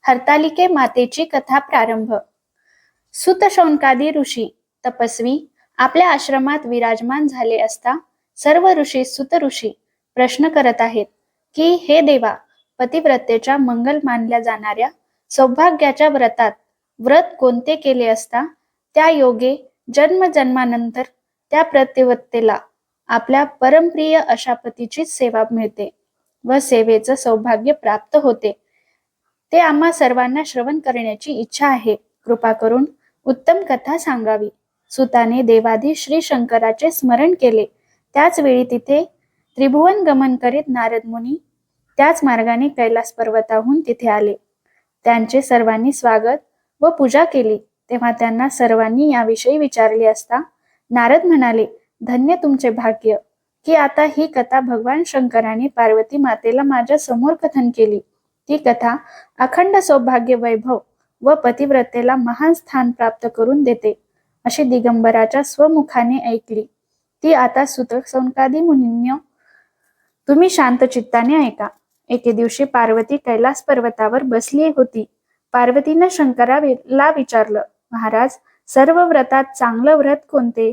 हरतालिके मातेची कथा प्रारंभ. सुत शौनकादी ऋषी तपस्वी आपल्या आश्रमात विराजमान झाले असता सर्व ऋषी सुत ऋषी प्रश्न करत आहेत की हे देवा, पतिव्रतेच्या मंगल मानल्या जाणाऱ्या सौभाग्याच्या व्रत कोणते केले असता त्या योगे जन्मजन्मानंतर त्या पतिव्रतेला आपल्या परमप्रिय अशा पतीचीच सेवा मिळते व सेवेचं सौभाग्य प्राप्त होते, ते आम्हा सर्वांना श्रवण करण्याची इच्छा आहे. कृपा करून उत्तम कथा सांगावी. सुताने देवाधी श्री शंकराचे स्मरण केले. त्याच वेळी तिथे त्रिभुवन गमन करीत नारद मुनी त्याच मार्गाने कैलास पर्वताहून तिथे आले. त्यांचे सर्वांनी स्वागत व पूजा केली. तेव्हा त्यांना सर्वांनी याविषयी विचारले असता नारद म्हणाले, धन्य तुमचे भाग्य की आता ही कथा भगवान शंकराने पार्वती मातेला माझ्या समोर कथन केली. ती कथा अखंड सौभाग्य वैभव व पतिव्रतेला महान स्थान प्राप्त करून देते अशी दिगंबराच्या स्वमुखाने ऐकली. ती आता सुत शौनकादी मुनींनो, तुम्ही शांत चित्ताने ऐका. एके दिवशी पार्वती कैलास पर्वतावर बसली होती. पार्वतीनं शंकराला विचारलं, महाराज, सर्व व्रतात चांगलं व्रत कोणते?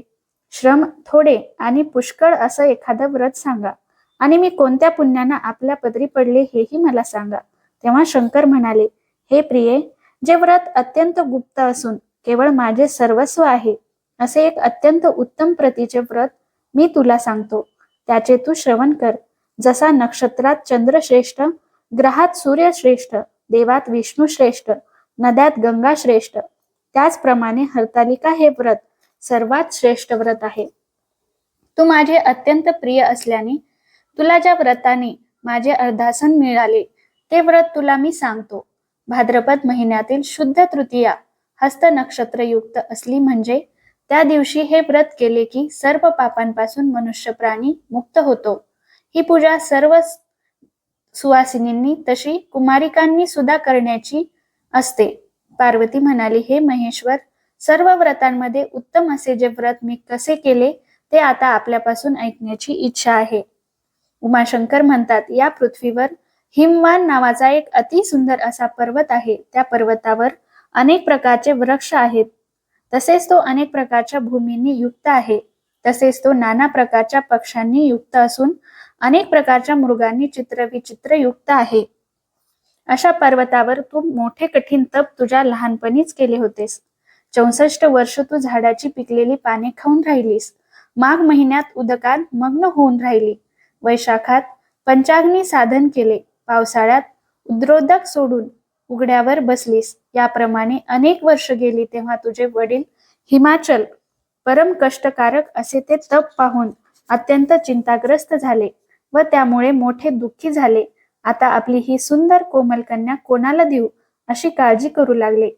श्रम थोडे आणि पुष्कळ असं एखादं व्रत सांगा, आणि मी कोणत्या पुण्यानं आपल्या पदरी पडले हेही मला सांगा. तेव्हा शंकर म्हणाले, हे प्रिये, जे व्रत अत्यंत गुप्त असून केवळ माझे सर्वस्व आहे असे एक अत्यंत उत्तम प्रतीचे व्रत मी तुला सांगतो. त्याचे तू श्रवण कर. जसा नक्षत्रात चंद्र श्रेष्ठ, ग्रहात सूर्य श्रेष्ठ, देवात विष्णू श्रेष्ठ, नद्यात गंगा श्रेष्ठ, त्याचप्रमाणे हरतालिका हे व्रत सर्वात श्रेष्ठ व्रत आहे. तू माझे अत्यंत प्रिय असल्याने तुला ज्या व्रताने माझे अर्धासन मिळाले ते व्रत तुला मी सांगतो. भाद्रपद महिन्यातील शुद्ध तृतीया हस्त नक्षत्रयुक्त असली म्हणजे त्या दिवशी हे व्रत केले की सर्व पापांपासून मनुष्य प्राणी मुक्त होतो. ही पूजा सर्व सुवासिनींनी तशी कुमारिकांनी सुद्धा करण्याची असते. पार्वती म्हणाली, हे महेश्वर, सर्व व्रतांमध्ये उत्तम असे जे व्रत मी कसे केले ते आता आपल्यापासून ऐकण्याची इच्छा आहे. उमाशंकर म्हणतात, या पृथ्वीवर हिमवान नावाचा एक अति सुंदर असा पर्वत आहे. त्या पर्वतावर अनेक प्रकारचे वृक्ष आहेत. तसेच तो अनेक प्रकारच्या भूमींनी युक्त आहे. तसेच तो नाना प्रकारच्या पक्ष्यांनी युक्त असून अनेक प्रकारच्या मृगांनी चित्रविचित्र युक्त आहे. अशा पर्वतावर तू मोठे कठीण तप तुझ्या लहानपणीच केले होतेस. 64 वर्ष तू झाडाची पिकलेली पाने खाऊन राहिलीस. माघ महिन्यात उदकात मग्न होऊन राहिली. वैशाखात पंचाग्नी साधन केले. पावसाळ्यात उद्रोदक सोडून उघड्यावर बसलीस. याप्रमाणे अनेक वर्ष गेली. तेव्हा तुझे वडील हिमाचल परम कष्टकारक असे ते तप पाहून अत्यंत चिंताग्रस्त झाले व त्यामुळे मोठे दुःखी झाले. आता आपली ही सुंदर कोमल कन्या कोणाला देऊ अशी काळजी करू लागले.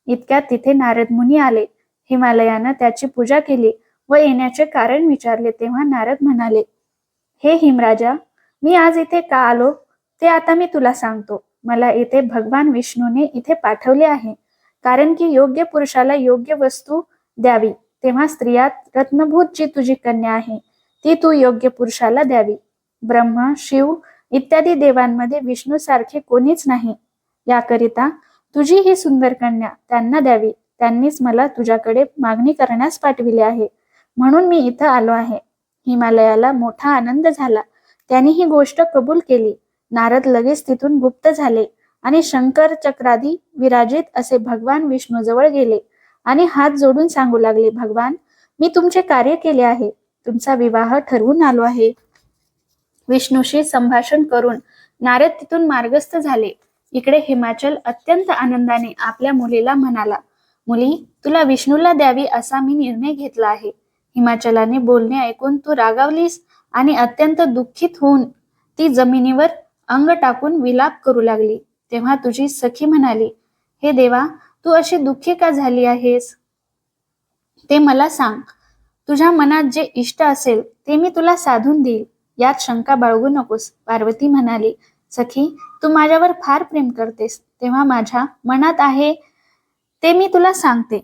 इतक्यात तिथे नारद मुनी आले. हिमालयानं त्याची पूजा केली व येण्याचे कारण विचारले. तेव्हा नारद म्हणाले, हे हिमराजा, मी आज इथे का आलो ते आता मी तुला सांगतो. मला इथे भगवान विष्णूने इथे पाठवले आहे, कारण की योग्य पुरुषाला योग्य वस्तू द्यावी. तेव्हा स्त्रियात रत्नभूत जी तुझी कन्या आहे ती तू योग्य पुरुषाला द्यावी. ब्रह्म, शिव इत्यादी देवांमध्ये विष्णू सारखे कोणीच नाही. याकरिता तुझी ही सुंदर कन्या त्यांना द्यावी. त्यांनीच मला तुझ्याकडे मागणी करण्यास पाठविले आहे, म्हणून मी इथं आलो आहे. हिमालयाला मोठा आनंद झाला. त्यांनी ही गोष्ट कबूल केली. नारद लगेच तिथून गुप्त झाले आणि शंकर चक्रादी विराजित असे भगवान विष्णू जवळ गेले आणि हात जोडून सांगू लागले, भगवान, मी तुमचे कार्य केले आहे. तुमचा विवाह ठरवून आलो आहे. विष्णूशी संभाषण करून नारद तिथून मार्गस्थ झाले. इकडे हिमाचल अत्यंत आनंदाने आपल्या मुलीला म्हणाला, मुली, तुला विष्णूला द्यावी असा मी निर्णय घेतला आहे. हिमाचलाने बोलणे ऐकून तू रागावलीस आणि अत्यंत दुःखित होऊन ती जमिनीवर अंग टाकून विलाप करू लागली. तेव्हा तुझी सखी म्हणाली, हे देवा, तू अशी दुःखी का झाली आहेस ते मला सांग. तुझ्या मनात जे इष्ट असेल ते मी तुला साधून देईल. यात शंका बाळगू नकोस. पार्वती म्हणाली, सखी, तू माझ्यावर फार प्रेम करतेस. तेव्हा माझ्या मनात आहे ते मी तुला सांगते.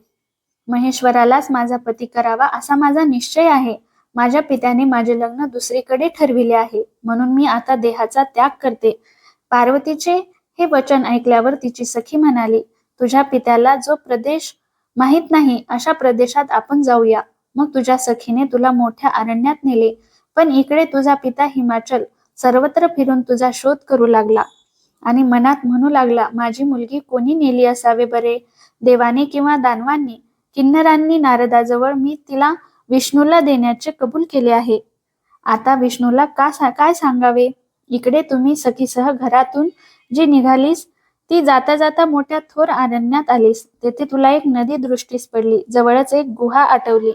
महेश्वरालाच माझा पती करावा असा माझा निश्चय आहे. माझ्या पित्याने माझे लग्न दुसरीकडे ठरविले आहे, म्हणून मी आता देहाचा त्याग करते. पार्वतीचे हे वचन ऐकल्यावर तिची सखी म्हणाली, तुझ्या पित्याला जो प्रदेश माहित नाही अशा प्रदेशात आपण जाऊया. मग तुझ्या सखीने तुला मोठ्या अरण्यात नेले, पण इकडे तुझा पिता हिमाचल सर्वत्र फिरून तुझा शोध करू लागला आणि मनात म्हणू लागला, माझी मुलगी कोणी नेली असावे बरे, देवाने किंवा दानवांनी. किन्नरांनी नारदाजवळ मी तिला विष्णूला देण्याचे कबूल केले आहे. आता विष्णूला काय सांगावे. इकडे तुम्ही सखीसह घरातून जी निघालीस ती जाता जाता मोठ्या थोर अरण्यात आलीस. तेथे तुला एक नदी दृष्टीस पडली. जवळच एक गुहा आठवली.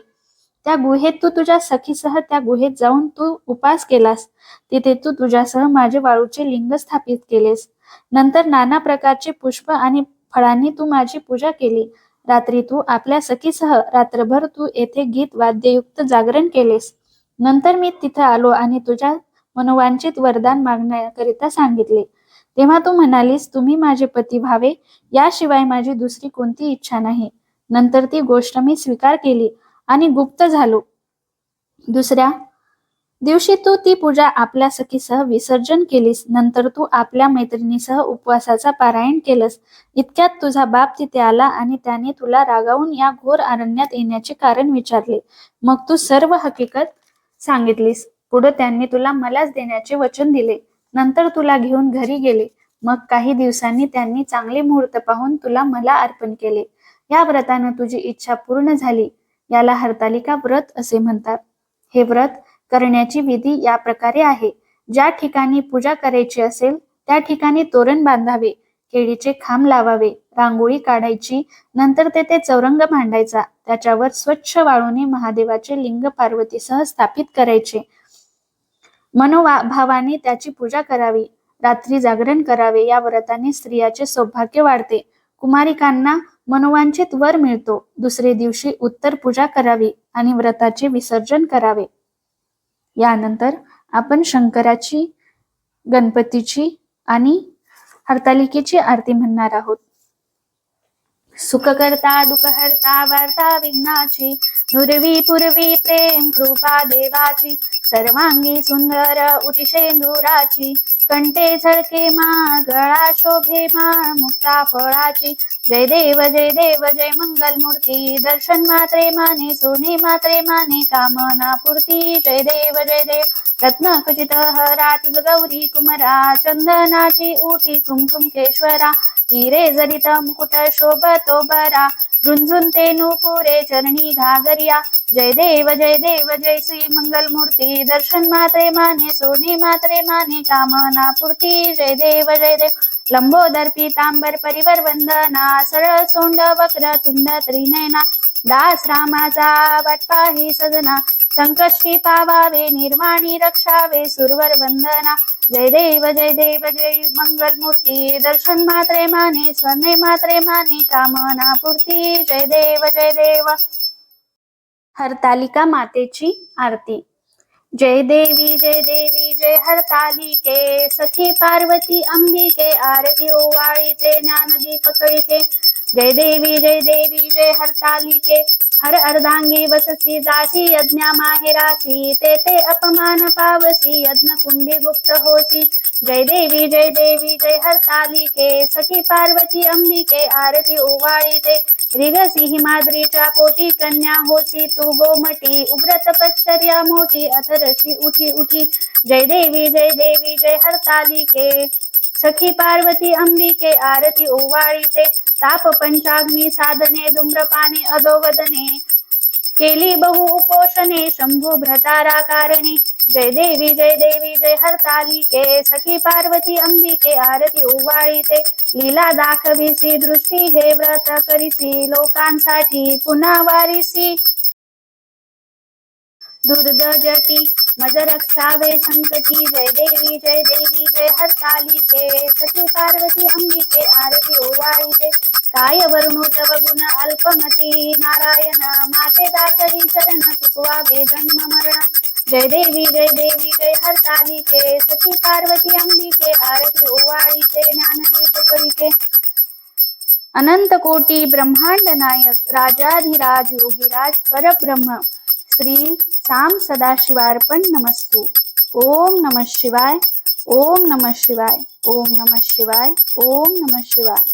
त्या गुहेत तू तुझ्या सखीसह त्या गुहेत जाऊन तू उपास केलास. तिथे तू तुझ्यासह माझे वाळूचे लिंग स्थापित केलेस. नंतर नाना प्रकारचे पुष्प आणि फळांनी तू माझी पूजा केली. रात्री तू आपल्या सखीसह रात्रभर तू येथे गीत वाद्ययुक्त जागरण केलेस. नंतर मी तिथे आलो आणि तुझ्या मनोवांछित वरदान मागण्याकरिता सांगितले. तेव्हा तू म्हणालीस, तुम्ही माझे पती व्हावे याशिवाय माझी दुसरी कोणती इच्छा नाही. नंतर ती गोष्ट मी स्वीकार केली आणि गुप्त झालो. दुसऱ्या दिवशी तू ती पूजा आपल्या सखीसह विसर्जन केलीस. नंतर तू आपल्या मैत्रिणीसह उपवासाचा पारायण केलंस. इतक्यात तुझा बाप तिथे आला आणि त्याने तुला रागावून या घोर अरण्यात येण्याचे कारण विचारले. मग तू सर्व हकीकत सांगितलीस. पुढे त्यांनी तुला मलाच देण्याचे वचन दिले. नंतर तुला घेऊन घरी गेले. मग काही दिवसांनी त्यांनी चांगले मुहूर्त पाहून तुला मला अर्पण केले. या व्रतानं तुझी इच्छा पूर्ण झाली. याला हरतालिका व्रत असे म्हणतात. हे व्रत करण्याची विधी या प्रकारे आहे. ज्या ठिकाणी पूजा करायची असेल त्या ठिकाणी तोरण बांधावे, केळीचे खांब लावावे, रांगोळी काढायची. नंतर तेथे चौरंग मांडायचा. त्याच्यावर स्वच्छ वाळूने महादेवाचे लिंग पार्वतीसह स्थापित करायचे. मनोभावाने त्याची पूजा करावी. रात्री जागरण करावे. या व्रताने स्त्रियाचे सौभाग्य वाढते. कुमारिकांना मनोवांछित वर मिळतो. दुसरे दिवशी उत्तर पूजा करावी आणि व्रताचे विसर्जन करावे. यानंतर आपण शंकराची, गणपतीची आणि हरतालिकेची आरती म्हणणार आहोत. सुखकर्ता दुःखहर्ता वार्ता विघ्नाची, नुरवी पूर्वी प्रेम कृपा देवाची, सर्वांगी सुंदर उटिशेंदुराची, कंठे झळके मा गळा शोभे माळ मुक्ता फळाची. जय देव जय देव जय मंगल मूर्ती, दर्शन मात्रे माने सोने मात्रे माने कामना पूर्ती. जय देव जय देव रत्न खचित हरा तुझ गौरी कुमरा, चंदनाची उटी कुमकुमकेश्वरा, हिरे जरित मुकुट शोभतो बरा, रुंझुन ते नुपुरे चरणी घागरिया. जय देव जय श्री मंगल मूर्ती, दर्शन मात्रे माने सोने मात्रे माने कामना पूर्ती. जय देव लंबोदर पीतांबर परिवर वंदना, सरळ सोंड वक्र तुंड त्रिनयना, दास रामाचा वाटपाही सजना, संकष्टी पावावे निर्वाणी रक्षावे सुरवर वंदना. जय देव जय मंगल मूर्ती, दर्शन मात्रे माने स्वने मात्रे माने कामना पूर्ती. जय देव हरतालिका मातेची आरती. जय देवी जय हरतालिके, सखी पार्वती अंबिके, आरती ओवाळीते ज्ञानदीप कळीके. जय देवी जय हरतालिके, हर अर्धांगी वससी जासी, यज्ञा माहेरासी तेथे अपमान पावसी, यज्ञ कुंडी गुप्त होसी. जय देवी जय हरतालिके, सखी पार्वती अंबिके, आरती ओवाळीते रिगसी हिमाद्रीच्या पोटी, कन्या होसी तू गोमटी, उग्र तपश्चर्या मोठी अथरशी उठी उठी. जय देवी जय हरतालिके, सखी पार्वती अंबिके, आरती ओवाळीते ताप पंचाग्नी साधने, धूम्रपाने अधोवदने, केली बहु उपोषणे शंभू भ्रतारा कारणे. जय देवी जय हरतालिके, सखी पार्वती अंबिके, आरती ओवाळीते लीला दाखविसी दृष्टी, हे व्रत करिसी लोकांसाठी पुन्हा वारिसी. दुर्दजती मज रक्षावे संकटी. जय देवी जय हरतालिके, सखी पार्वती अंबिके, आरती ओवाळीते काय वरुणो तव गुण अल्पमती, नारायण माते दातरी चरण चुकवावे जन्म मरण. जय देवी जय हरतालिके, सखी पार्वती अंबिके, आरती ओवाळीते ज्ञानदीप कळीके. अनंत कोटी ब्रह्मांड नायक राजाधिराज योगीराज परब्रह्म श्री साम सदाशिवार्पण नमस्तु. ओम नमः शिवाय. ओम नमः शिवाय. ओम नमः शिवाय. ओम नमः शिवाय.